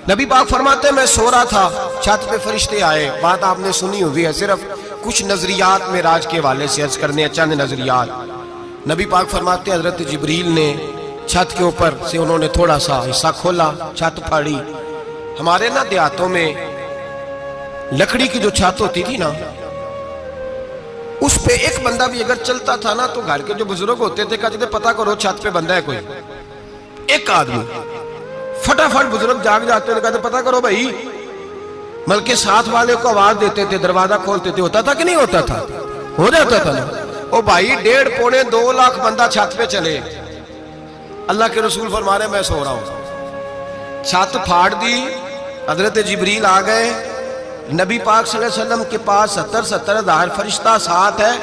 نبی پاک فرماتے ہیں میں سو رہا تھا، چھت پہ فرشتے آئے. بات آپ نے سنی ہوئی ہے، صرف کچھ نظریات معراج کے حوالے سے عرض کرنے ہیں، چند نظریات. نبی پاک فرماتے ہیں حضرت جبریل نے چھت کے اوپر سے انہوں نے تھوڑا سا حصہ کھولا، چھت پھاڑی. ہمارے نا دیہاتوں میں لکڑی کی جو چھت ہوتی تھی نا، اس پہ ایک بندہ بھی اگر چلتا تھا نا تو گھر کے جو بزرگ ہوتے تھے کہتے تھے پتہ کرو چھت پہ بندہ ہے کوئی. ایک آدمی فٹافٹ بزرگ جاگ جاتے تھے، کہتے پتہ کرو بھائی. بلکہ ساتھ والے کو آواز دیتے تھے، دروازہ کھولتے تھے. ہوتا تھا کہ نہیں ہوتا تھا؟ ہو جاتا تھا نا. او بھائی 1.5 پونے 2 لاکھ بندہ چھت پہ چلے. اللہ کے رسول فرما رہے ہیں میں سو رہا ہوں. چھت پھاڑ دی، حضرت جبریل آ گئے. نبی پاک صلی اللہ علیہ وسلم کے پاس 70 ہزار فرشتہ ساتھ ہے،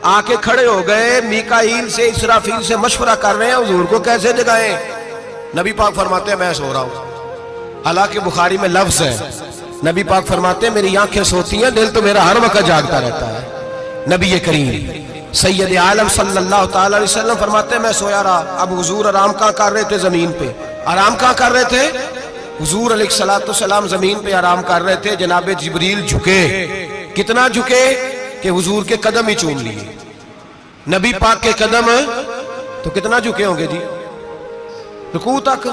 آ کے کھڑے ہو گئے. میکائیل سے اسرافیل سے مشورہ کر رہے ہیں حضور کو کیسے جگائیں. نبی پاک فرماتے ہیں میں سو رہا ہوں. حالانکہ بخاری میں لفظ ہے، نبی پاک فرماتے ہیں میری آنکھیں سوتی ہیں، دل تو میرا ہر وقت جاگتا رہتا ہے. نبی کریم سید عالم صلی اللہ تعالی علیہ وسلم فرماتے ہیں میں سویا رہا. اب حضور آرام کہاں کر رہے تھے؟ زمین پہ. آرام کہاں کر رہے تھے؟ حضور علیہ السلام زمین پہ آرام کر رہے تھے. جناب جبریل جھکے. کتنا جھکے کہ حضور کے قدم ہی چوم لیے. نبی پاک کے قدم تو کتنا جھکے ہوں گے جی؟ رکوع تک.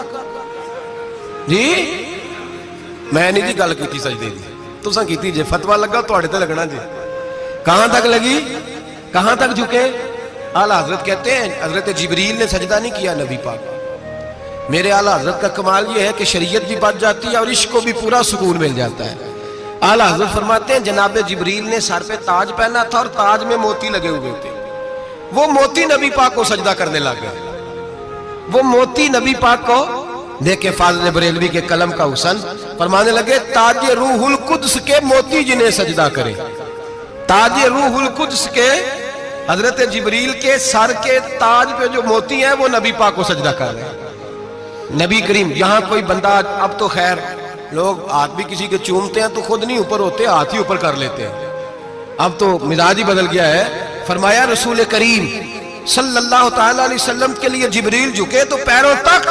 جی میں نہیں جی گل کی سجدے دی، تساں کیتی جے. فتویٰ لگا تواڈے تے لگنا جی. کہاں تک لگی؟ کہاں تک جھکے؟ اعلیٰ حضرت کہتے ہیں حضرت جبریل نے سجدہ نہیں کیا نبی پاک. میرے اعلیٰ حضرت کا کمال یہ ہے کہ شریعت بھی بچ جاتی ہے اور عشق کو بھی پورا سکون مل جاتا ہے. اعلیٰ حضرت فرماتے ہیں جناب جبریل نے سر پہ تاج پہنا تھا اور تاج میں موتی لگے ہوئے تھے. وہ موتی نبی پاک کو سجدہ کرنے لگ گئے. وہ موتی نبی پاک کو دیکھیں. فاضل بریلوی کے قلم کا حسن فرمانے لگے تاج روح القدس کے موتی جنہیں سجدہ کرے. تاج روح القدس کے حضرت جبریل کے سر کے تاج پہ جو موتی ہیں وہ نبی پاک کو سجدہ کر رہے ہیں. نبی کریم یہاں کوئی بندہ، اب تو خیر لوگ ہاتھ بھی کسی کے چومتے ہیں تو خود نہیں اوپر ہوتے، ہاتھ ہی اوپر کر لیتے ہیں. اب تو مزاج ہی بدل گیا ہے. فرمایا رسول کریم صلی اللہ تعالی علیہ وسلم کے لیے جبریل جھکے تو پیروں تک،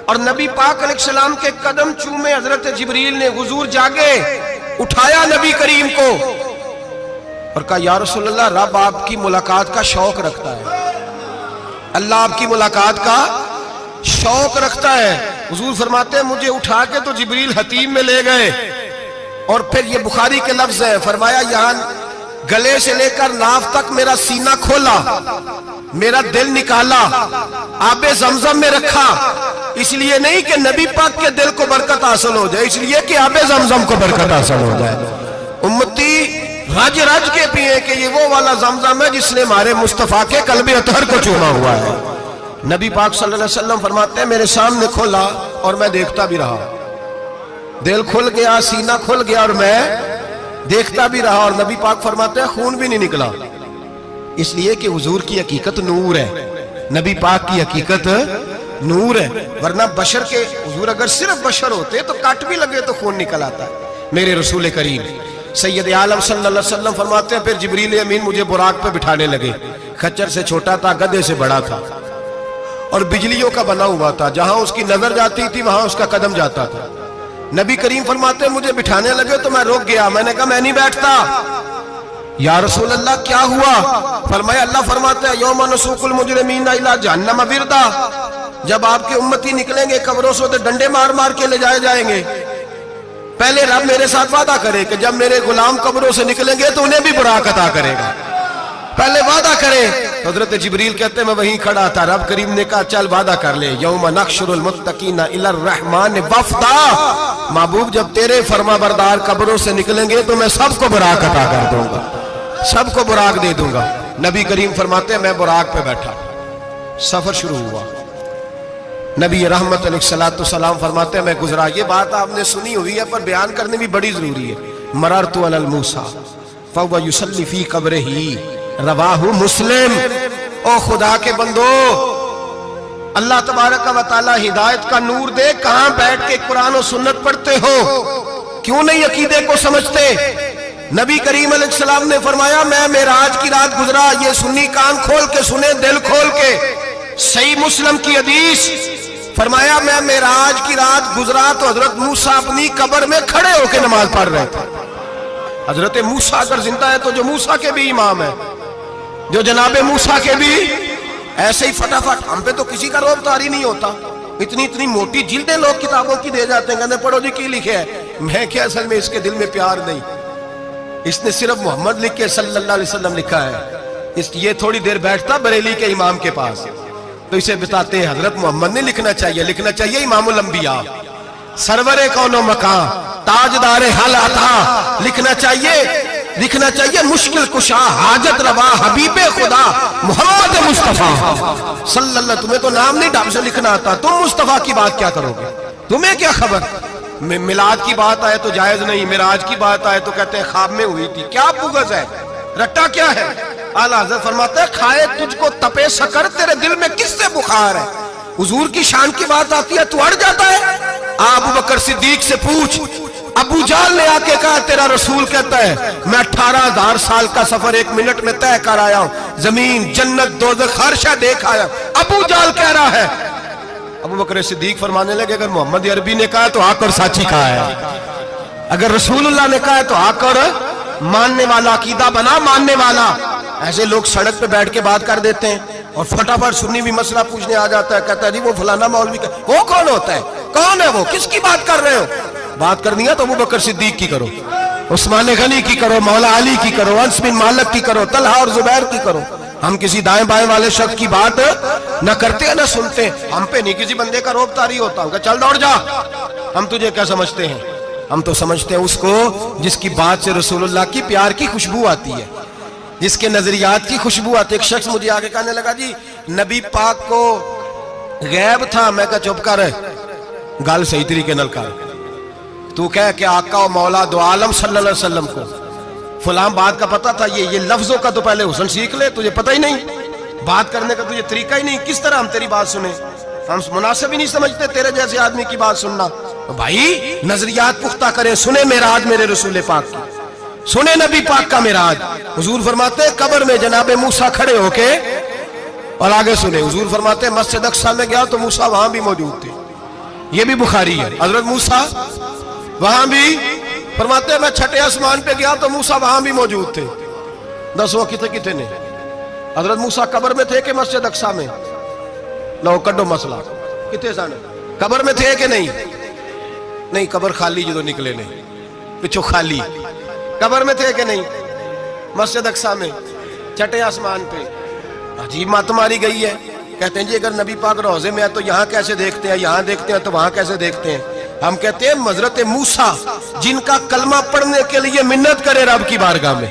اور نبی پاک علیہ السلام کے قدم چومے. حضرت جبریل نے حضور جاگے، اٹھایا نبی کریم کو اور کہا یا رسول اللہ رب آپ کی ملاقات کا شوق رکھتا ہے. اللہ آپ کی ملاقات کا شوق رکھتا ہے. حضور فرماتے ہیں مجھے اٹھا کے تو جبریل حتیم میں لے گئے. اور پھر یہ بخاری کے لفظ ہے، فرمایا یہاں گلے سے لے کر ناف تک میرا سینہ کھولا، میرا دل نکالا، آب زمزم میں رکھا. اس لیے نہیں کہ نبی پاک کے دل کو برکت حاصل ہو جائے، اس لیے کہ آب زمزم کو برکت حاصل ہو جائے. امتی رج رج کے پیئے کہ یہ وہ والا زمزم ہے جس نے ہمارے مصطفیٰ کے قلب اطہر کو چوما ہوا ہے. نبی پاک صلی اللہ علیہ وسلم فرماتے ہیں میرے سامنے کھولا اور میں دیکھتا بھی رہا. دل کھل گیا، سینہ کھل گیا اور میں دیکھتا بھی رہا. اور نبی پاک فرماتے ہیں خون بھی نہیں نکلا. اس لیے کہ حضور کی حقیقت نور ہے، نبی پاک کی حقیقت نور ہے. ورنہ بشر کے حضور اگر صرف بشر ہوتے تو کٹ بھی لگے تو خون نکل آتا. میرے رسول کریم سید عالم صلی اللہ علیہ وسلم فرماتے ہیں پھر جبریل امین مجھے براق پہ بٹھانے لگے. خچر سے چھوٹا تھا، گدھے سے بڑا تھا اور بجلیوں کا بنا ہوا تھا. جہاں اس کی نظر جاتی تھی وہاں اس کا قدم جاتا تھا. نبی کریم فرماتے ہیں مجھے بٹھانے لگے تو میں رک گیا. میں نے کہا میں نہیں بیٹھتا. یا رسول اللہ کیا ہوا؟ فرمایا اللہ فرماتا ہے یوم نسوق المجرمین الی جہنم وردا. جب آپ کے امتی نکلیں گے قبروں سے تو ڈنڈے مار مار کے لے جائے جائیں گے. پہلے رب میرے ساتھ وعدہ کرے کہ جب میرے غلام قبروں سے نکلیں گے تو انہیں بھی براق عطا کرے گا. پہلے وعدہ کرے. حضرت جبریل کہتے ہیں میں وہیں کھڑا تھا. رب کریم نے کہا چل وعدہ کر لے یوم نحشر المتقین الی الرحمن وفدا. محبوب جب تیرے فرما بردار قبروں سے نکلیں گے تو میں سب کو براق عطا کر دوں گا، سب کو براق دے دوں گا. نبی کریم فرماتے ہیں میں براق پہ بیٹھا. سفر شروع ہوا. نبی رحمت علیہ السلام فرماتے ہیں میں گزرا. یہ بات آپ نے سنی ہوئی ہے پر بیان کرنے بھی بڑی ضروری ہے. مررت علی الموسیٰ فہو یصلی فی قبرہ رواہ مسلم. او خدا کے بندو اللہ تبارک و تعالی ہدایت کا نور دے. کہاں بیٹھ کے قرآن و سنت پڑھتے ہو؟ کیوں نہیں عقیدے کو سمجھتے؟ نبی کریم علیہ السلام نے فرمایا میں معراج کی رات گزرا. یہ سنی کان کھول کے سنے، دل کھول کے. صحیح مسلم کی حدیث فرمایا میں معراج کی رات گزرا تو حضرت موسیٰ اپنی قبر میں کھڑے ہو کے نماز پڑھ رہے تھے. حضرت موسیٰ اگر زندہ ہے تو جو موسیٰ کے بھی امام ہے, جو جناب موسیٰ کے بھی ایسے ہی فٹافٹ. ہم پہ تو کسی کا روب طاری نہیں ہوتا, اتنی موٹی جلدیں لوگ کتابوں کی دے جاتے ہیں, کہتے ہیں پڑھو جی کی لکھے ہے. میں کیا, اصل میں اس کے دل میں پیار نہیں, اس نے صرف محمد لکھ کے صلی اللہ علیہ وسلم لکھا ہے. یہ تھوڑی دیر بیٹھتا بریلی کے امام کے پاس تو اسے بتاتے ہیں حضرت محمد نے لکھنا چاہیے امام الانبیاء, سرور کون و مکان, تاجدار حل عطا, لکھنا چاہیے مشکل کشا, حاجت روا, حبیب خدا محمد مصطفیٰ صلی اللہ. تمہیں تو نام نہیں ڈھنگ سے لکھنا آتا, تم مصطفیٰ کی بات کیا کرو گے, تمہیں کیا خبر. میلاد کی بات آئے تو جائز نہیں, معراج کی بات آئے تو کہتے ہیں خواب میں ہوئی تھی. کیا بغض ہے, رٹا کیا ہے. اعلیٰ حضرت فرماتا ہے کھائے تجھ کو تپے سکر, تیرے دل میں کس سے بخار ہے. حضور کی شان کی بات آتی ہے تو اڑ جاتا ہے. ابو بکر صدیق سے پوچھ, ابو جہل نے آ کے کہا تیرا رسول کہتا ہے میں 18,000 سال کا سفر 1 منٹ میں طے کر آیا ہوں, زمین جنت دوزخ ہر شے دیکھ آیا. ابو جہل کہہ رہا ہے. ابو بکر صدیق فرمانے لگے اگر محمد عربی نے کہا تو آ کر سچی کہا ہے, اگر رسول اللہ نے کہا ہے تو آ کر ماننے والا, عقیدہ بنا ماننے والا. ایسے لوگ سڑک پہ بیٹھ کے بات کر دیتے ہیں اور فٹافٹ سنی بھی مسئلہ پوچھنے آ جاتا ہے, کہتا ہے جی وہ فلانا مولوی کا, وہ کون ہوتا ہے, کون ہے وہ, کس کی بات کر رہے ہو. بات کرنی ہے تو ابو بکر صدیق کی کرو, عثمان غنی کی کرو, مولا علی کی کرو, انس بن مالک کی کرو, طلحہ اور زبیر کی کرو. ہم کسی دائیں بائیں والے شخص کی بات نہ کرتے ہیں نہ سنتے. ہم پہ نہیں کسی بندے کا روب طاری ہوتا, ہوں کہ چل دوڑ جا, ہم تجھے کیا سمجھتے ہیں. ہم تو سمجھتے ہیں اس کو جس کی بات سے رسول اللہ کی پیار کی خوشبو آتی ہے, جس کے نظریات کی خوشبو آتی ہے. ایک شخص مجھے آگے کہنے لگا جی نبی پاک کو غیب تھا. میں کہا چپ کر, گل صحیح طریقے نال کر. تو کہہ کہ آقا و مولا دو عالم صلی اللہ علیہ وسلم کو فلاں بات کا پتہ تھا, یہ لفظوں کا تو پہلے حسن سیکھ لے, تجھے پتہ ہی نہیں, بات کرنے کا تجھے طریقہ ہی نہیں. کس طرح ہم تیری بات سنیں, ہم مناسب ہی نہیں سمجھتے تیرے جیسے آدمی کی بات سننا. بھائی نظریات پختہ کریں, سنیں معراج میرے رسول پاک کی, سنیں نبی پاک کا معراج. حضور فرماتے ہیں قبر میں جناب موسیٰ کھڑے ہو کے, اور آگے سنیں حضور فرماتے ہیں مسجد اقصی میں گیا تو موسیٰ وہاں بھی موجود تھے. یہ بھی بخاری ہے. حضرت موسیٰ وہاں بھی, فرماتے ہیں میں 6 آسمان پہ گیا تو موسیٰ وہاں بھی موجود تھے. 10 وہ کتنے نے, حضرت موسیٰ قبر میں تھے کہ مسجد اقصی میں, لو کڈو مسئلہ, کتنے سن قبر میں تھے کہ نہیں, قبر خالی جدو نکلے نہیں, پچھو خالی, قبر میں تھے کہ نہیں, مسجد اقصی میں 6 آسمان پہ. عجیب مات ماری گئی ہے. کہتے ہیں جی اگر نبی پاک روضے میں ہے تو یہاں کیسے دیکھتے ہیں, یہاں دیکھتے ہیں تو وہاں کیسے دیکھتے ہیں. ہم کہتے ہیں حضرت موسیٰ جن کا کلمہ پڑھنے کے لیے منت کرے رب کی بارگاہ میں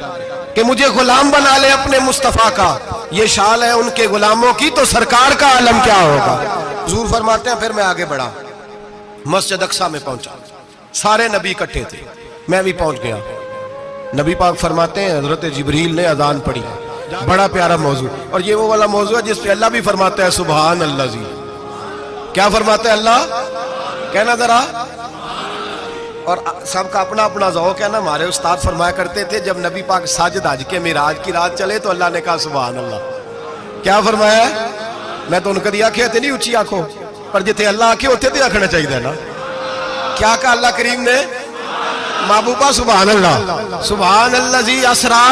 کہ مجھے غلام بنا لے اپنے مصطفیٰ کا, یہ شال ہے ان کے غلاموں کی, تو سرکار کا عالم کیا ہوگا. حضور فرماتے ہیں پھر میں آگے بڑھا, مسجد اقصی میں پہنچا, سارے نبی اکٹھے تھے, میں بھی پہنچ گیا. نبی پاک فرماتے ہیں حضرت جبریل نے اذان پڑھی. بڑا پیارا موضوع, اور یہ وہ والا موضوع ہے جس پہ اللہ بھی فرماتا ہے سبحان اللہ. جی کیا فرماتا ہے اللہ, کہنا ذرا. اور سب کا اپنا اپنا ذوق ہے نا. ہمارے استاد فرمایا کرتے تھے جب نبی پاک ساجد حج کے معراج کی رات چلے تو اللہ نے کہا سبحان اللہ. کیا فرمایا ہے, میں تو ان کو دیا کہ نہیں اچھی آنکھوں پر جتنے اللہ آنکھیں ہوتے تھے آنکھنا چاہیے نا. کیا کہا اللہ کریم نے, محبوبہ سبحان اللہ. سبحان اللہ زی اسرا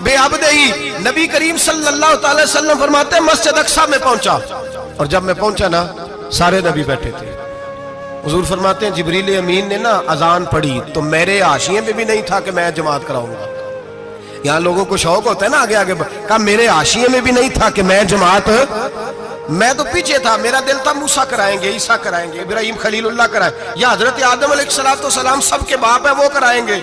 بے عبدہی. نبی کریم صلی اللہ تعالی وسلم فرماتے ہیں مسجد اقصی میں پہنچا, اور جب میں پہنچا نا سارے نبی بیٹھے تھے. حضور فرماتے ہیں جبریل امین نے نا اذان پڑھی تو میرے حاشیے میں بھی نہیں تھا کہ میں جماعت کراؤں گا. یہاں لوگوں کو شوق ہوتا ہے نا آگے آگے, کہا میرے حاشیے میں بھی نہیں تھا کہ میں جماعت, میں تو پیچھے تھا. میرا دل تھا موسیٰ کرائیں گے, عیسیٰ کرائیں گے, ابراہیم خلیل اللہ کرائیں, یا حضرت آدم علیہ السلام سب کے باپ ہے وہ کرائیں گے.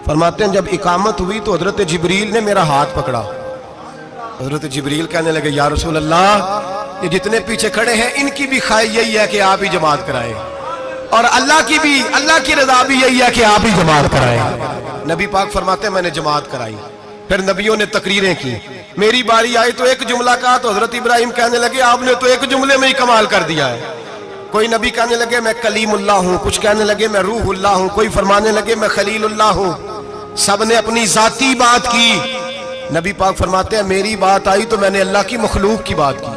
فرماتے ہیں جب اقامت ہوئی تو حضرت جبریل نے میرا ہاتھ پکڑا. حضرت جبریل کہنے لگے یا رسول اللہ یہ جتنے پیچھے کھڑے ہیں ان کی بھی خواہش یہی ہے کہ آپ ہی جماعت کرائیں, اور اللہ کی رضا بھی یہی ہے کہ آپ ہی جماعت کرائیں. نبی پاک فرماتے ہیں میں نے جماعت کرائی. پھر نبیوں نے تقریریں کی, میری باری آئی تو ایک جملہ کہا تو حضرت ابراہیم کہنے لگے آپ نے تو ایک جملے میں ہی کمال کر دیا ہے. کوئی نبی کہنے لگے میں کلیم اللہ ہوں, کچھ کہنے لگے میں روح اللہ ہوں, کوئی فرمانے لگے میں خلیل اللہ ہوں. سب نے اپنی ذاتی بات کی. نبی پاک فرماتے ہیں میری بات آئی تو میں نے اللہ کی مخلوق کی بات کی.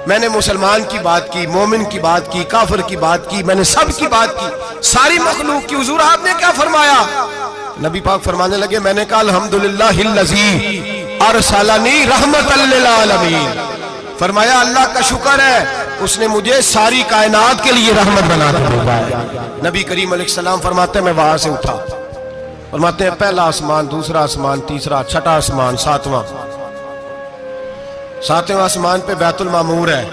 میں نے مسلمان کی بات کی، مومن کی بات کی، کافر کی بات کی، میں نے سب کی بات کی، ساری مخلوق کی۔ حضور آپ نے کیا فرمایا؟ نبی پاک فرمانے لگے میں نے کہا الحمدللہ الذی ارسلنی رحمت للعالمین، فرمایا اللہ کا شکر ہے اس نے مجھے ساری کائنات کے لیے رحمت بنا کر بھیجا ہے۔ نبی کریم علیہ السلام فرماتے ہیں میں وہاں سے اٹھا، فرماتے ہیں پہلا آسمان، دوسرا آسمان، تیسرا، چھٹا آسمان، ساتواں آسمان پہ بیت المعمور ہے،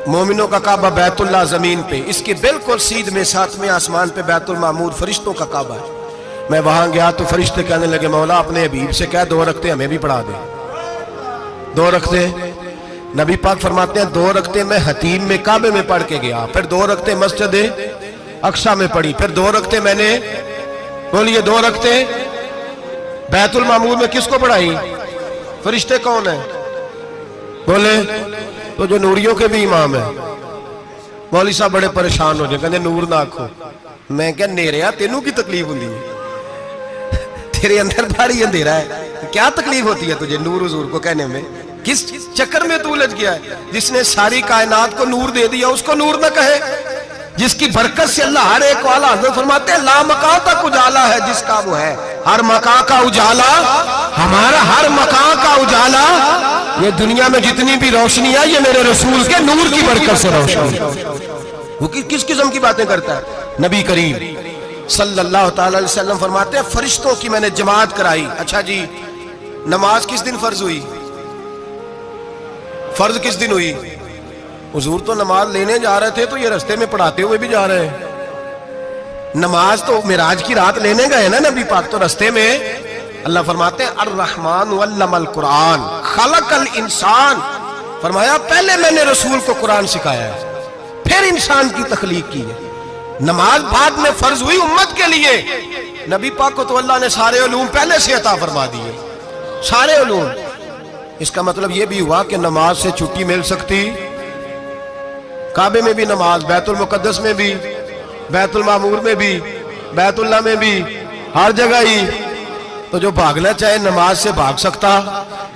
مومنوں کا کعبہ بیت اللہ زمین پہ، اس کے بالکل سیدھ میں ساتویں آسمان پہ بیت المعمور فرشتوں کا کعبہ ہے۔ میں وہاں گیا تو فرشتے کہنے لگے مولا اپنے حبیب سے کہہ 2 رکعتیں ہمیں بھی پڑھا دے۔ 2 رکعتیں نبی پاک فرماتے ہیں 2 رکعتیں میں حتیم میں کعبے میں پڑھ کے گیا، پھر 2 رکعتیں مسجد اقصی میں پڑھی، پھر 2 رکعتیں میں نے بولیے 2 رکعتیں بیت المعمور میں کس کو پڑھائی؟ فرشتے کون ہیں بولے؟ تو جو نوریوں کے بھی امام ہیں۔ مولوی صاحب بڑے پریشان ہو جائے، کہنے نور نہ آکھو۔ میں کہا نیریا تینوں کی تکلیف ہوندی ہے، تیرے اندر بڑی اندھیرا ہے، کیا تکلیف ہوتی ہے تجھے نور حضور کو کہنے میں؟ کس چکر میں تو الجھ گیا ہے؟ جس نے ساری کائنات کو نور دے دیا اس کو نور نہ کہے؟ جس کی برکت سے اللہ ہر ایک والا، حضرت فرماتے ہیں لا مکان تک اجالا ہے جس کا وہ ہے، ہر مکان کا اجالا ہمارا، ہر مکان کا اجالا، یہ دنیا میں جتنی بھی روشنی ہے یہ میرے رسول کے نور کی برکت سے روشنی۔ وہ کس قسم کی باتیں کرتا ہے؟ نبی کریم صلی اللہ تعالی علیہ وسلم فرماتے ہیں فرشتوں کی میں نے جماعت کرائی۔ اچھا جی نماز کس دن فرض ہوئی؟ فرض کس دن ہوئی؟ حضور تو نماز لینے جا رہے تھے تو یہ رستے میں پڑھاتے ہوئے بھی جا رہے ہیں۔ نماز تو معراج کی رات لینے گئے نا نبی پاک، تو رستے میں اللہ فرماتے ہیں الرحمن علم القرآن خلق الانسان، فرمایا پہلے میں نے رسول کو قرآن سکھایا ہے پھر انسان کی تخلیق کی ہے۔ نماز بعد میں فرض ہوئی امت کے لیے، نبی پاک کو تو اللہ نے سارے علوم پہلے سے عطا فرما دیے، سارے علوم۔ اس کا مطلب یہ بھی ہوا کہ نماز سے چھٹی مل سکتی، کعبے میں بھی نماز، بیت المقدس میں بھی، بیت المعمور میں بھی، بیت اللہ میں بھی، ہر جگہ ہی۔ تو جو بھاگنا چاہے نماز سے بھاگ سکتا،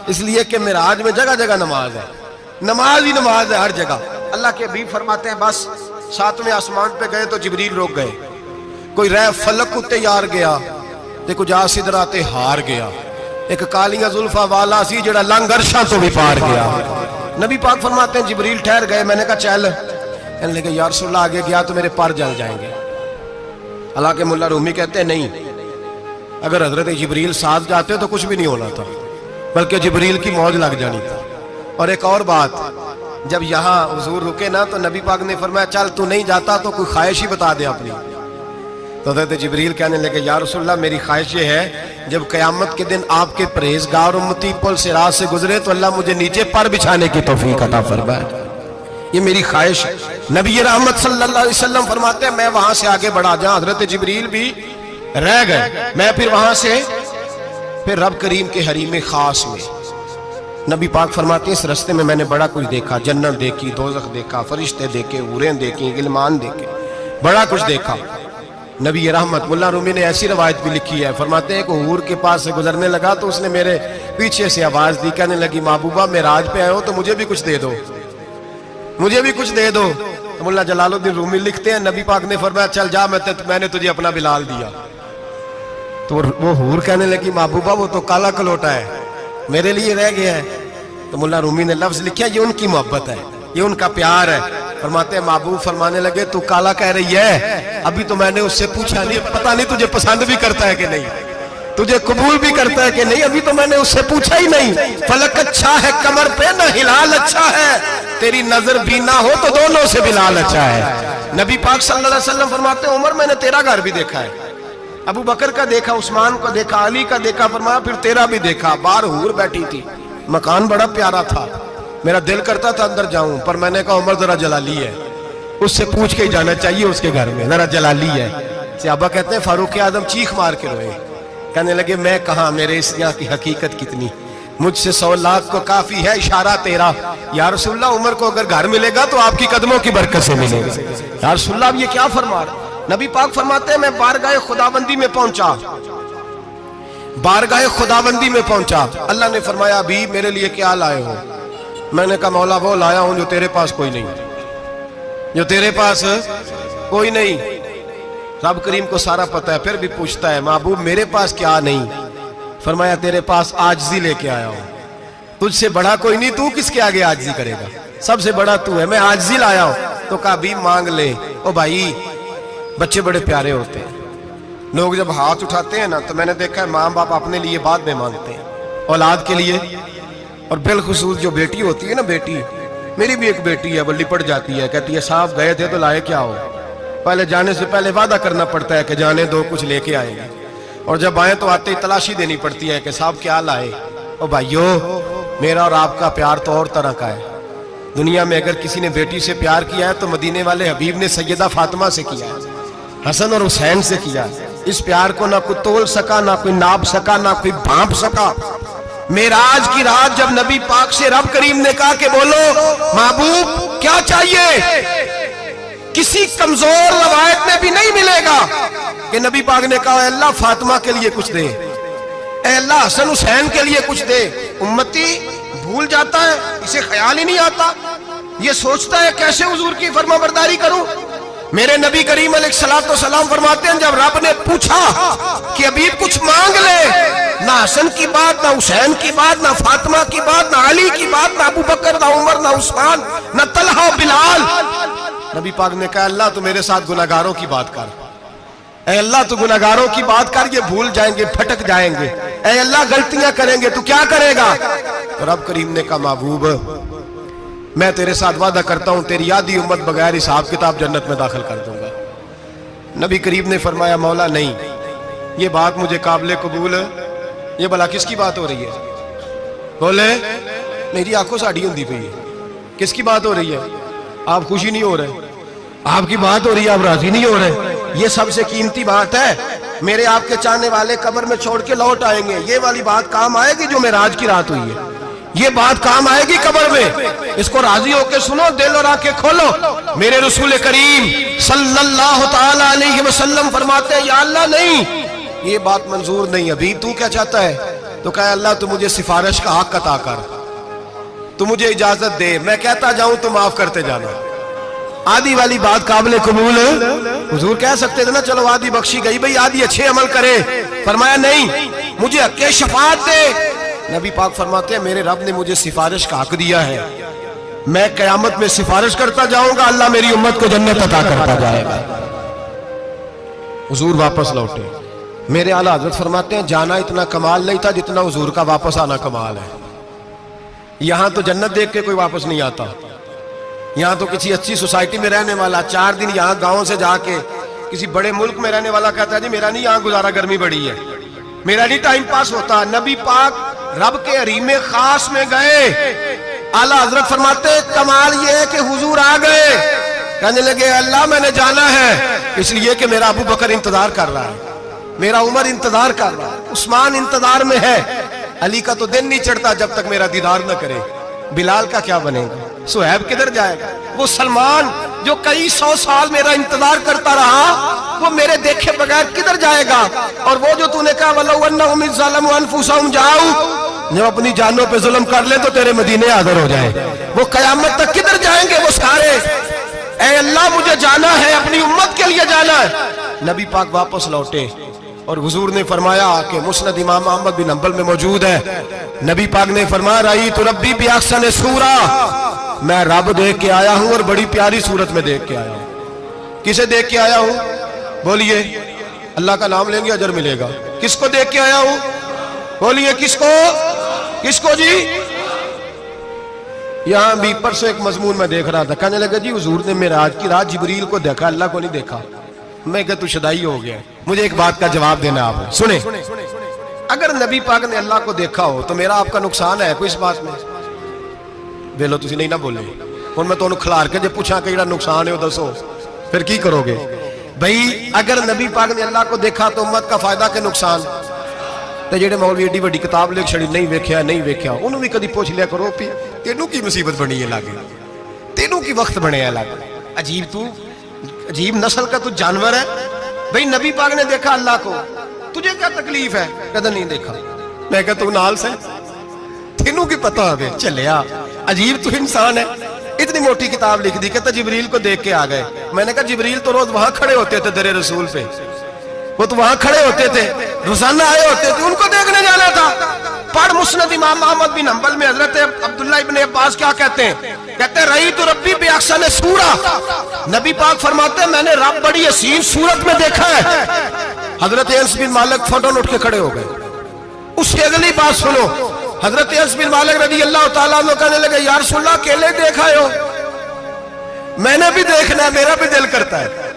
اس لیے کہ معراج میں جگہ جگہ نماز ہے، نماز ہی نماز ہے ہر جگہ۔ اللہ کے حبیب فرماتے ہیں بس 7ویں آسمان پہ گئے تو جبریل روک گئے، کوئی رہ فلک اتے یار گیا تے کچھ آ سدراتے ہار گیا، ایک کالیاں زلفاں والا سی جڑا لنگ عرشاں تو بھی پار گیا۔ نبی پاک فرماتے ہیں جبریل ٹھہر گئے، میں نے کہا چل، کہنے لگے یا رسول اللہ آگے گیا تو میرے پر جل جائیں گے۔ حالانکہ ملا رومی کہتے ہیں نہیں، اگر حضرت جبریل ساتھ جاتے تو کچھ بھی نہیں ہونا تھا، بلکہ جبریل کی موج لگ جانی تھی۔ اور ایک اور بات، جب یہاں حضور رکے نا تو نبی پاک نے فرمایا چل تو نہیں جاتا تو کوئی خواہش ہی بتا دے اپنی۔ تو حضرت جبریل کہنے لگے یا رسول اللہ میری خواہش یہ ہے جب قیامت کے دن آپ کے پرہیزگار امتی پل صراط سے گزرے تو اللہ مجھے نیچے پر بچھانے کی توفیق عطا فرمائے، یہ میری خواہش ہے۔ نبی رحمت صلی اللہ علیہ وسلم فرماتے ہیں میں وہاں سے آگے بڑھا جاؤں، حضرت جبریل بھی رہ گئے، میں پھر وہاں سے پھر رب کریم کے حریم خاص میں۔ نبی پاک فرماتے ہیں اس رستے میں نے بڑا کچھ دیکھا، جنت دیکھی، دوزخ دیکھا، فرشتے دیکھے، حوریں دیکھی، غلمان دیکھے، بڑا کچھ دیکھا۔ نبی رحمت ملا رومی نے ایسی روایت بھی لکھی ہے، فرماتے ہیں کہ حور کے پاس سے گزرنے لگا تو اس نے میرے پیچھے سے آواز دی، کہنے لگی محبوبہ معراج پہ آئے ہو تو مجھے بھی کچھ دے دو، مجھے بھی کچھ دے دو۔ تو ملا جلال الدین رومی لکھتے ہیں نبی پاک نے فرمایا چل جا میں نے تجھے اپنا بلال دیا۔ تو وہ حور کہنے لگی محبوبہ وہ تو کالا کلوٹا ہے، میرے لیے رہ گیا ہے۔ تو ملا رومی نے لفظ لکھا یہ ان کی محبت ہے، یہ ان کا پیار ہے۔ فرماتے ہیں محبوب فرمانے لگے تو کالا کہہ رہی ہے، ابھی تو میں نے اس سے پوچھا نہیں، پتہ نہیں تجھے پسند بھی کرتا ہے کہ نہیں، تجھے قبول بھی کرتا ہے کہ نہیں، ابھی تو میں نے اس سے پوچھا ہی نہیں۔ فلک اچھا ہے کمر پہ نہ ہلال اچھا ہے، تیری نظر بھی نہ ہو تو دونوں سے بلال اچھا ہے۔ نبی پاک صلی اللہ علیہ وسلم فرماتے ہیں عمر میں نے تیرا گھر بھی دیکھا ہے، ابو بکر کا دیکھا، عثمان کا دیکھا، علی کا دیکھا، فرمایا پھر تیرا بھی دیکھا۔ باہر حور بیٹھی تھی، مکان بڑا پیارا تھا، میرا دل کرتا تھا اندر جاؤں، پر میں نے کہا عمر ذرا جلالی ہے، اس سے پوچھ کے ہی جانا چاہیے اس کے گھر میں، ذرا جلالی ہے۔ صحابہ کہتے ہیں فاروق اعظم چیخ مار کے روئے، کہنے لگے میں کہاں، میرے اس یہاں کی حقیقت کتنی، مجھ سے 100 لاکھ کو کافی ہے اشارہ تیرا۔ یا رسول اللہ عمر کو اگر گھر ملے گا تو آپ کی قدموں کی برکت سے ملے گا۔ یا رسول اللہ اب یہ کیا فرما رہا؟ نبی پاک فرماتے ہیں میں بارگاہ خداوندی میں پہنچا، بارگاہ خداوندی میں پہنچا، اللہ نے فرمایا ابھی میرے لیے کیا لائے ہو؟ میں نے کہا مولا وہ لایا ہوں جو تیرے پاس کوئی نہیں، جو تیرے پاس کوئی نہیں۔ رب کریم کو سارا پتہ ہے، پھر بھی پوچھتا ہے محبوب میرے پاس کیا نہیں؟ فرمایا تیرے پاس عاجزی لے کے آیا ہوں، تجھ سے بڑا کوئی نہیں، تو کس کے آگے عاجزی کرے گا، سب سے بڑا تو ہے، میں عاجزی لایا ہوں۔ تو کہا بھی مانگ لے۔ او بھائی بچے بڑے پیارے ہوتے ہیں، لوگ جب ہاتھ اٹھاتے ہیں نا تو میں نے دیکھا ہے ماں باپ اپنے لیے بعد میں مانگتے ہیں، اولاد کے لیے، اور بالخصوص جو بیٹی ہوتی ہے نا، بیٹی میری بھی ایک بیٹی ہے، وہ لپٹ جاتی ہے، کہتی ہے صاحب گئے تھے تو لائے کیا ہو؟ پہلے جانے سے پہلے وعدہ کرنا پڑتا ہے کہ جانے دو کچھ لے کے آئیں گے، اور جب آئیں تو آتے ہی تلاشی دینی پڑتی ہے کہ صاحب کیا لائے۔ او بھائیو میرا اور آپ کا پیار تو اور طرح کا ہے، دنیا میں اگر کسی نے بیٹی سے پیار کیا ہے تو مدینے والے حبیب نے سیدہ فاطمہ سے کیا ہے، حسن اور حسین سے کیا ہے۔ اس پیار کو نہ کوئی تول سکا، نہ کوئی ناپ سکا، نہ کوئی بھانپ سکا۔ معراج کی رات جب نبی پاک سے رب کریم نے کہا کہ بولو محبوب کیا چاہیے، کسی کمزور روایت میں بھی نہیں ملے گا کہ نبی پاک نے کہا اے اللہ فاطمہ کے لیے کچھ دے، اے اللہ حسن حسین کے لیے کچھ دے۔ امتی بھول جاتا ہے، اسے خیال ہی نہیں آتا، یہ سوچتا ہے کیسے حضور کی فرما برداری کروں۔ میرے نبی کریم علیہ الصلوۃ والسلام فرماتے ہیں جب رب نے پوچھا کہ ابھی کچھ مانگ لے، نہ حسن کی بات، نہ حسین کی بات، نہ فاطمہ کی بات، نہ علی کی بات، نہ ابو بکر، نہ عمر، نہ عثمان، نہ طلحہ بلال، نبی پاک نے کہا اللہ تو میرے ساتھ گناہگاروں کی بات کر، اے اللہ تو گناہگاروں کی بات کر، یہ بھول جائیں گے، پھٹک جائیں گے، اے اللہ غلطیاں کریں گے، تو کیا کرے گا؟ تو رب کریم نے کہا محبوب میں تیرے ساتھ وعدہ کرتا ہوں تیری آدھی امت بغیر حساب کتاب جنت میں داخل کر دوں گا۔ نبی کریم نے فرمایا مولا نہیں، یہ بات مجھے قابل قبول ہے، یہ بھلا کس کی بات ہو رہی ہے؟ بولے میری آنکھوں سے اڑی ہوندی پئی ہے، کس کی بات ہو رہی ہے؟ آپ خوشی نہیں ہو رہے، آپ کی بات ہو رہی ہے، آپ راضی نہیں ہو رہے، یہ سب سے قیمتی بات ہے، میرے آپ کے چاہنے والے قبر میں چھوڑ کے لوٹ آئیں گے، یہ والی بات کام آئے گی جو معراج کی رات ہوئی ہے، یہ بات کام آئے گی قبر میں، اس کو راضی ہو کے سنو، دل اور آنکھیں کھولو۔ میرے رسول کریم صلی اللہ تعالی علیہ وسلم فرماتے ہیں یا اللہ نہیں، یہ بات منظور نہیں، ابھی تو کیا چاہتا ہے؟ تو کہا اللہ تو مجھے سفارش کا حق عطا کر، تو مجھے اجازت دے، میں کہتا جاؤں تو معاف کرتے جانا۔ آدھی والی بات قابل قبول ہے، حضور کہہ سکتے تھے نا چلو آدھی بخشی گئی بھئی آدھی اچھے عمل کرے، فرمایا نہیں مجھے حق شفاعت دے۔ نبی پاک فرماتے ہیں میرے رب نے مجھے سفارش کا حق دیا ہے، میں قیامت میں سفارش کرتا جاؤں گا، اللہ میری امت کو جنت عطا کرتا جائے گا۔ حضور واپس لوٹے، میرے اعلیٰ حضرت فرماتے ہیں جانا اتنا کمال نہیں تھا جتنا حضور کا واپس آنا کمال ہے۔ یہاں تو جنت دیکھ کے کوئی واپس نہیں آتا، یہاں تو کسی اچھی سوسائٹی میں رہنے والا 4 دن یہاں گاؤں سے جا کے کسی بڑے ملک میں رہنے والا کہتا ہے جی میرا نہیں یہاں گزارا، گرمی بڑی ہے، میرا نہیں ٹائم پاس ہوتا۔ نبی پاک رب کے حریم خاص میں گئے، اعلیٰ حضرت فرماتے کمال یہ ہے کہ حضور آ گئے، کہنے لگے اللہ میں نے جانا ہے، اس لیے کہ میرا ابو بکر انتظار کر رہا ہے، میرا عمر انتظار کر رہا ہے، عثمان انتظار میں ہے، علی کا تو دن نہیں چڑھتا جب تک میرا دیدار نہ کرے، بلال کا کیا بنے گا، صہیب کدھر جائے گا، وہ سلمان جو کئی 100 سال میرا انتظار کرتا رہا وہ میرے دیکھے بغیر کدھر جائے گا، اور وہ جو تو نے کہا وَلَوْ أَنَّهُمْ إِذْ ظَلَمُوا أَنفُسَهُمْ جَاءُوا، جو اپنی جانوں پہ ظلم کر لے تو تیرے مدینے حاضر ہو جائیں، وہ قیامت تک کدھر جائیں گے وہ سارے، اے اللہ مجھے جانا ہے، اپنی امت کے لیے جانا ہے۔ نبی پاک واپس لوٹے اور حضور نے فرمایا کہ مسند امام احمد بن حنبل میں موجود ہے، نبی پاک نے فرمایا رأیت ربی بأحسن صورہ، میں رب دیکھ کے آیا ہوں اور بڑی پیاری صورت میں دیکھ کے آیا ہوں۔ کسے دیکھ کے آیا ہوں؟ بولیے، اللہ کا نام لیں گے اجر ملے گا۔ کس کو دیکھ کے آیا ہوں؟ بولیے کس کو؟ کس کو جی؟ یہاں بھی پرسوں ایک مضمون میں دیکھ رہا تھا، کہنے لگا جی حضور نے معراج کی رات جبریل کو دیکھا، اللہ کو نہیں دیکھا۔ میں کہا تو شدائی ہو گیا، مجھے ایک بات کا جواب دینا آپ سنیں، اگر نبی پاک نے اللہ کو دیکھا ہو تو میرا آپ کا نقصان ہے کوئی اس بات میں؟ ویلو تسی نہیں نہ بولے، اور میں تو انہوں کھلار کے جب پوچھا کہ یہ نقصان ہے وہ دسو، پھر کی کرو گے؟ بھئی اگر نبی پاک نے اللہ کو دیکھا تو امت کا فائدہ کہ نقصان؟ تو جیڑے مولوی ایڈی بڑی کتاب لکھ چھڑی نہیں ویکھیا انہوں بھی کدی پوچھ لیا کرو پی تینوں کی مصیبت بنی ہے لاگے، تینوں کی وقت بنے ہے لاگے، عجیب نسل کا تو جانور ہے۔ بھئی نبی پاک نے دیکھا اللہ کو، تجھے کیا تکلیف ہے؟ کہتا نہیں دیکھا۔ میں کہتا تو نال سے تینوں کی پتہ ہوگے چلیا، عجیب تو انسان ہے، اتنی موٹی کتاب لکھ دی، کہتا جبریل کو دیکھ کے آ گئے۔ میں نے کہا جبریل تو روز وہاں کھڑے ہوتے تھے در رسول پہ، وہ تو وہاں کھڑے ہوتے تھے، روزانہ آئے ہوتے تھے، ان کو دیکھنے جانا تھا۔ پڑھ مسند امام احمد بن حنبل میں حضرت عبداللہ ابن عباس کیا کہتے ہیں؟ کہتے ہیں رأیت ربی بأحسن صورہ، نبی پاک فرماتے ہیں میں نے رب بڑی حسین صورت میں دیکھا ہے۔ حضرت انس بن مالک فوراً اٹھ کے کھڑے ہو گئے۔ اس سے اگلی بات سنو، حضرت انس بن مالک رضی اللہ تعالیٰ عنہ کہنے لگے یا رسول اللہ اکیلے دیکھا ہو؟ میں نے بھی دیکھنا ہے، میرا بھی دل کرتا ہے۔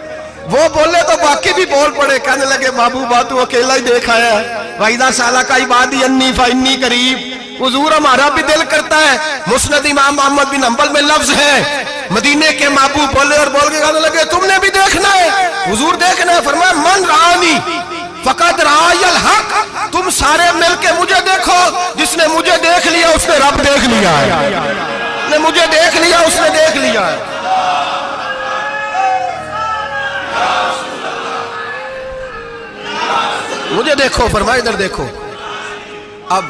وہ بولے تو باقی بھی بول پڑے، کہنے لگے محبوبہ تو اکیلا ہی دیکھا ہے، وَإِذَا سَأَلَكَ عِبَادِي عَنِّي فَإِنِّي قَرِيبٌ، حضور ہمارا بھی دل کرتا ہے۔ مسند امام احمد بن حنبل میں لفظ ہے، مدینے کے محبوب بولے اور بول کے کہنے لگے تم نے بھی دیکھنا ہے؟ حضور دیکھنا ہے؟ فرمایا من رآنی فقد رآی الحق، تم سارے مل کے مجھے دیکھو، جس نے مجھے دیکھ لیا اس نے رب دیکھ لیا ہے، جس نے مجھے دیکھ لیا اس نے دیکھ لیا ہے۔ مجھے دیکھو، فرمایا ادھر دیکھو۔ اب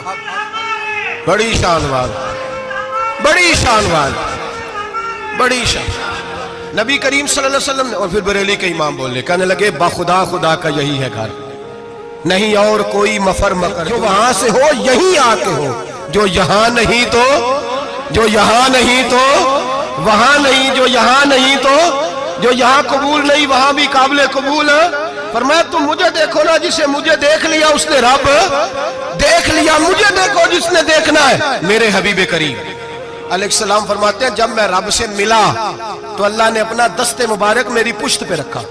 بڑی شان وال، بڑی شان وال، بڑی شان، نبی کریم صلی اللہ علیہ وسلم نے، اور پھر بریلی کے امام بولے، کہنے لگے بخدا خدا کا یہی ہے گھر، نہیں اور کوئی مفر مکر، جو وہاں سے ہو یہیں آتے ہو، جو یہاں نہیں تو، جو یہاں نہیں تو وہاں نہیں، جو یہاں نہیں تو، جو یہاں قبول نہیں وہاں بھی قابل قبول ہے۔ فرمایا تم مجھے دیکھو نا، جسے مجھے دیکھ لیا اس نے رب دیکھ لیا، مجھے دیکھو جس نے دیکھنا ہے میرے حبیب کریم علیہ السلام۔ فرماتے ہیں جب میں رب سے ملا تو اللہ نے اپنا دست مبارک میری پشت پہ رکھا،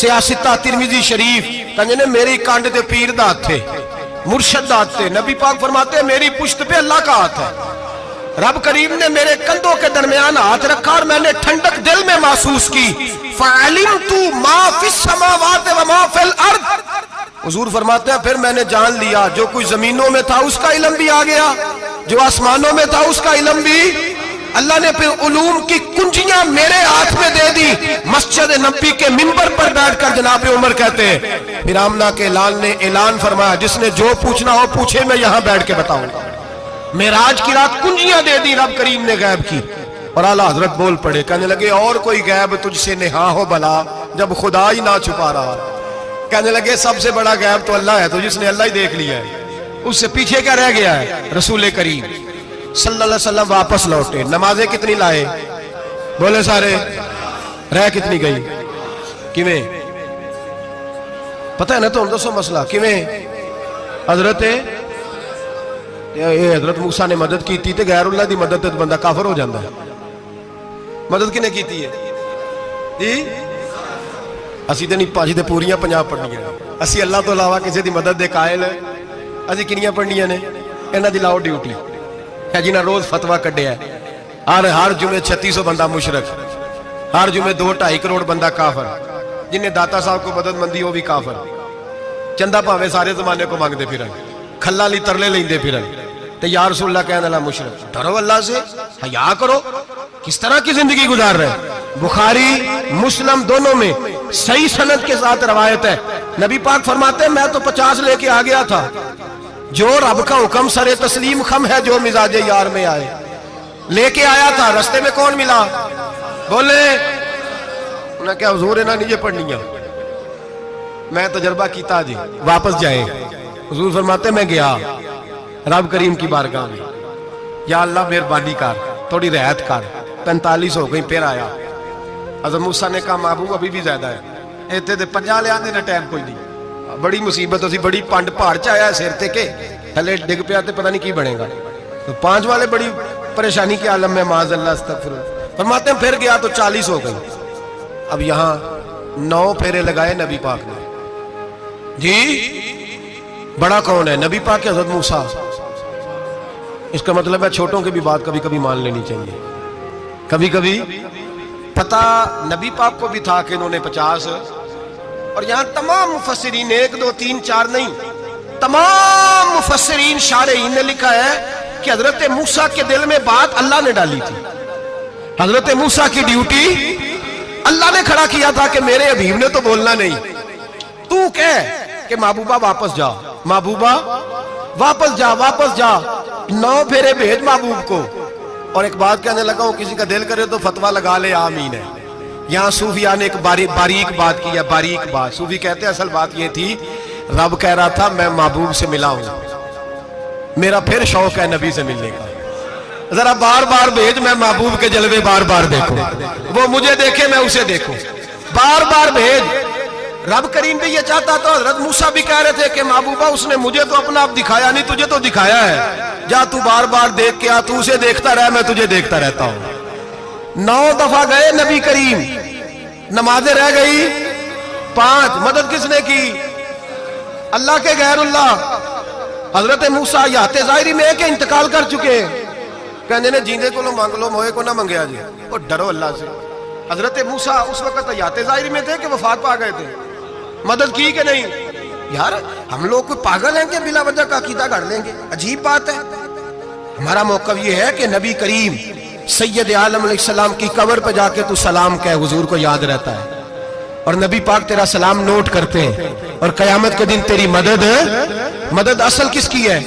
سیاستہ ترمذی شریف کہنے نے میری کانڈ دے پیر دات تھے، مرشد دات تھے، نبی پاک فرماتے ہیں میری پشت پہ اللہ کا ہاتھ ہے، رب کریم نے میرے کندھوں کے درمیان ہاتھ رکھا اور میں نے ٹھنڈک دل میں محسوس کی، فَعَلِمْتُ مَا فِي السَّمَاوَاتِ وَمَا فِي الْأَرْضِ، حضور فرماتے ہیں پھر میں نے جان لیا جو کچھ زمینوں میں تھا اس کا علم بھی آ گیا، جو آسمانوں میں تھا اس کا علم بھی، اللہ نے پھر علوم کی کنجیاں میرے ہاتھ میں دے دی۔ مسجد نبی کے منبر پر بیٹھ کر جناب عمر کہتے ہیں پھر آمنہ کے لال نے اعلان فرمایا جس نے جو پوچھنا ہو پوچھے، میں یہاں بیٹھ کے بتاؤں گا۔ معراج کی رات کنجیاں دے دی رب کریم نے غیب کی، اور اعلیٰ حضرت بول پڑے، کہنے لگے اور کوئی غیب تجھ سے نہا ہو بھلا جب خدا ہی نہ چھپا رہا، کہنے لگے سب سے بڑا غیب تو اللہ ہے، تو جس نے اللہ ہی دیکھ لیا ہے اس سے پیچھے کیا رہ گیا ہے؟ رسول کریم صلی اللہ علیہ وسلم واپس لوٹے، نمازیں کتنی لائے؟ بولے سارے، رہ کتنی گئی؟ کیویں پتہ ہے نا؟ تو ہم دسو مسئلہ کیویں؟ حضرت موسیٰ نے مدد کی تھی تے غیر اللہ دی مدد تے بندہ کافر ہو جاندہ ہے۔ مدد کنے کی تھی ہے جی؟ اسی تے نہیں پاجی تے پوریاں 50 پڑھنیاں، اسی اللہ تو علاوہ کسی دی مدد دے قائل ہے، اسی کنیاں پڑھنیاں نے؟ انہاں دی لاؤ ڈیوٹی ہے جنہاں روز فتویٰ کڈیا ہے، ہر جمعے 3600 بندہ مشرک، ہر جمعے 2-2.5 کروڑ بندہ کافر، جنہیں داتا صاحب کو مدد مندی وہ بھی کافر، چندہ پاوے سارے زمانے کو مانگتے پھرن، کھلا لی ترلے لیندے پھرن، تے یا رسول اللہ کہنے اللہ مشرک، ڈرو اللہ سے، حیا کرو، کس طرح کی زندگی گزار رہے؟ بخاری مسلم دونوں میں صحیح سند کے ساتھ روایت ہے، نبی پاک فرماتے ہیں میں تو 50 لے کے آ گیا تھا، جو رب کا حکم سر تسلیم خم ہے جو مزاج یار میں آئے، لے کے آیا تھا، رستے میں کون ملا؟ بولے انہیں کیا حضور انہاں نہیں یہ پڑھنیاں، میں تجربہ کیتا جی، واپس جائے۔ حضور فرماتے میں گیا رب کریم کی بارگاہ میں، یا اللہ مہربانی کر، تھوڑی رعایت کر، 45 ہو گئی، پھر آیا۔ حضرت موسیٰ نے کہا محبوب ابھی بھی زیادہ ہے، ایتے دے 50 لے آنے نہ ٹائم کوئی نہیں، بڑی مصیبت اسی، بڑی پانڈ پہاڑ چایا ہے سیر تے کے تھلے ڈگ پیا تے پتہ نہیں کی بنے گا، تو 5 والے بڑی پریشانی کے عالم میں معاذ اللہ استغفر۔ فرماتے ہیں پھر گیا تو 40 ہو گئی، اب یہاں 9 پھیرے لگائے نبی پاک نے جی۔ بڑا کون ہے؟ نبی پاک حضرت موسیٰ۔ اس کا مطلب ہے چھوٹوں کی بھی بات کبھی کبھی مان لینی چاہیے، کبھی کبھی پتہ نبی پاک کو بھی تھا کہ انہوں نے 50، اور یہاں تمام مفسرین 1 2 3 4 نہیں، تمام مفسرین شارحین نے لکھا ہے کہ حضرت موسیٰ کے دل میں بات اللہ نے ڈالی تھی، حضرت موسیٰ کی ڈیوٹی اللہ نے کھڑا کیا تھا کہ میرے حبیب نے تو بولنا نہیں، تو کہہ کہ محبوبہ واپس جا، محبوبہ واپس جا، واپس جا، 9 پھیرے بھیج محبوب کو، اور ایک بات کہنے لگا ہوں، کسی کا دل کرے تو فتویٰ لگا لے آمین ہے۔ یہاں صوفیاء نے ایک باریک بات کی ہے، باریک بات۔ صوفی کہتے ہیں اصل بات یہ تھی، رب کہہ رہا تھا میں محبوب سے ملا ہوں، میرا پھر شوق ہے نبی سے ملنے کا، ذرا بار بار بھیج، میں محبوب کے جلوے بار بار دیکھوں، وہ مجھے دیکھے میں اسے دیکھوں، بار بار بھیج۔ رب کریم بھی یہ چاہتا تو حضرت موسیٰ بھی کہہ رہے تھے کہ محبوبہ اس نے مجھے تو اپنا آپ دکھایا نہیں، تجھے تو دکھایا ہے، جا تو بار بار دیکھ کے آ، تو اسے دیکھتا رہ، میں تجھے دیکھتا رہتا ہوں۔ 9 دفعہ گئے نبی کریم، نمازیں رہ گئی 5، مدد کس نے کی؟ اللہ کے غیر اللہ۔ حضرت موسیٰ یات ظاہری میں کہ انتقال کر چکے، کہنے نے جیندے کو لو مانگ لو، موئے کو نہ منگیا جی، اور ڈرو اللہ سے۔ حضرت موسیٰ اس وقت یات ظاہری میں تھے کہ وفات پا گئے تھے، مدد کی کہ نہیں؟ یار ہم لوگ کوئی پاگل ہیں کہ بلا وجہ کا عقیدہ گھڑ لیں گے؟ عجیب بات ہے۔ ہمارا موقف یہ ہے کہ نبی کریم سید عالم علیہ السلام کی قبر پہ جا کے تو سلام کہے، حضور کو یاد رہتا ہے، اور نبی پاک تیرا سلام نوٹ کرتے ہیں، اور قیامت کے دن تیری مدد اصل کس کی ہے؟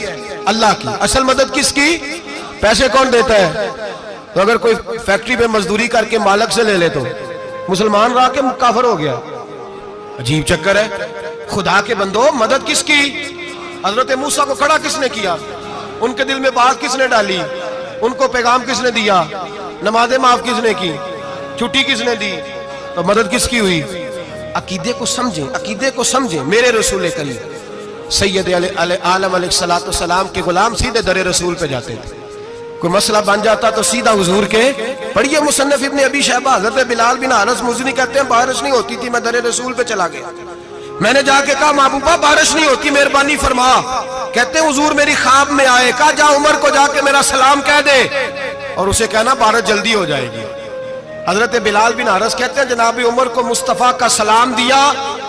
اللہ کی۔ اصل مدد کس کی؟ پیسے کون دیتا ہے؟ تو اگر کوئی فیکٹری پہ مزدوری کر کے مالک سے لے لے تو مسلمان رہا کے کافر ہو گیا، عجیب چکر ہے۔ خدا کے بندو، مدد کس کی؟ حضرت موسیٰ کو کھڑا کس نے کیا؟ ان کے دل میں بات کس نے ڈالی؟ ان کو پیغام کس نے دیا؟ نمازیں معاف کس نے کی؟ چھٹی کس نے دی؟ تو مدد کس کی ہوئی؟ عقیدے کو سمجھیں، عقیدے کو سمجھیں۔ میرے رسول کریم سید عالم علیہ السلام کے غلام سیدھے در رسول پہ جاتے تھے، کوئی مسئلہ بن جاتا تو سیدھا حضور کے پڑھیے مصنف ابن ابی شیبہ، حضرت بلال بن حارث مزنی کہتے ہیں بارش نہیں ہوتی تھی، میں در رسول پہ چلا گیا، میں نے جا کے کہا محبوبہ بارش نہیں ہوتی، مہربانی فرما۔ کہتے ہیں حضور میری خواب میں آئے، کہا جا عمر کو جا کے میرا سلام کہہ دے، اور اسے کہنا بارش جلدی ہو جائے گی۔ حضرت بلال بن حارث کہتے ہیں جناب عمر کو مصطفیٰ کا سلام دیا،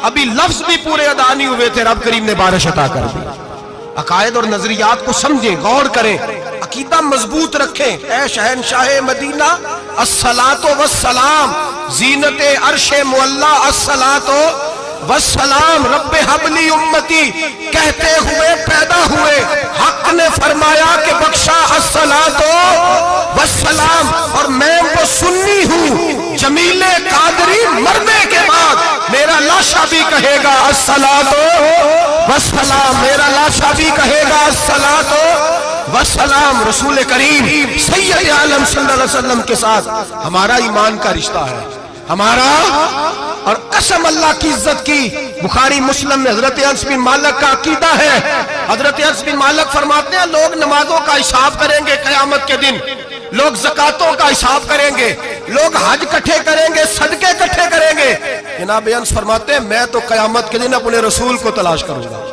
ابھی لفظ بھی پورے ادا نہیں ہوئے تھے، رب کریم نے بارش عطا کر دی۔ عقائد اور نظریات کو سمجھیں، غور کریں، عقیدہ مضبوط رکھیں۔ اے شہنشاہ مدینہ الصلاۃ والسلام، زینت عرش معلی الصلاۃ والسلام، رب حبلی امتی کہتے ہوئے پیدا ہوئے، حق نے فرمایا کہ بخشا الصلاۃ والسلام، اور میں وہ سنی ہوں جمیل قادری مرنے کے بعد میرا لاشا بھی کہے گا الصلاۃ والسلام، میرا لاشا بھی کہے گا الصلاۃ والسلام۔ رسول کریم سید عالم صلی اللہ علیہ وسلم کے ساتھ ہمارا ایمان کا رشتہ ہے، ہمارا، اور قسم اللہ کی عزت کی، بخاری مسلم میں حضرت انس بن مالک کا عقیدہ ہے۔ حضرت انس بن مالک فرماتے ہیں لوگ نمازوں کا حساب کریں گے قیامت کے دن، لوگ زکاتوں کا حساب کریں گے، لوگ حج کٹھے کریں گے، صدقے کٹھے کریں گے۔ جناب انس فرماتے ہیں میں تو قیامت کے دن اپنے رسول کو تلاش کروں گا،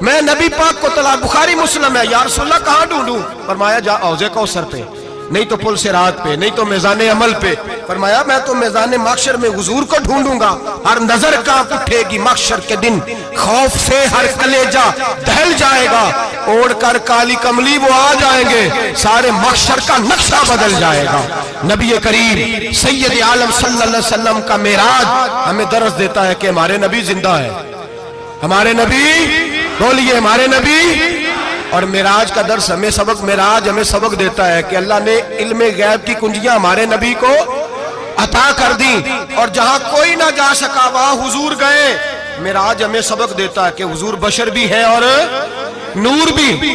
میں نبی پاک کو تلاش۔ بخاری مسلم ہے، یا رسول اللہ کہاں ڈھونڈوں؟ فرمایا جا حوض کوثر پہ، نہیں تو پل صراط پہ، نہیں تو میزان عمل پہ۔ فرمایا میں تو میزان محشر میں حضور کو ڈھونڈوں گا، ہر نظر کانپ اٹھے گی محشر کے دن، خوف سے ہر کلیجہ دہل جائے گا، اوڑھ کر کالی کملی وہ آ جائیں گے، سارے محشر کا نقشہ بدل جائے گا۔ نبی کریم سید عالم صلی اللہ علیہ وسلم کا معراج ہمیں درس دیتا ہے کہ ہمارے نبی زندہ ہے، ہمارے نبی، بولیے ہمارے نبی۔ اور معراج کا درس ہمیں سبق، معراج ہمیں سبق دیتا ہے کہ اللہ نے علم غیب کی کنجیاں ہمارے نبی کو عطا کر دی، اور جہاں کوئی نہ جا سکا وہاں حضور گئے۔ معراج ہمیں سبق دیتا ہے کہ حضور بشر بھی ہے اور نور بھی۔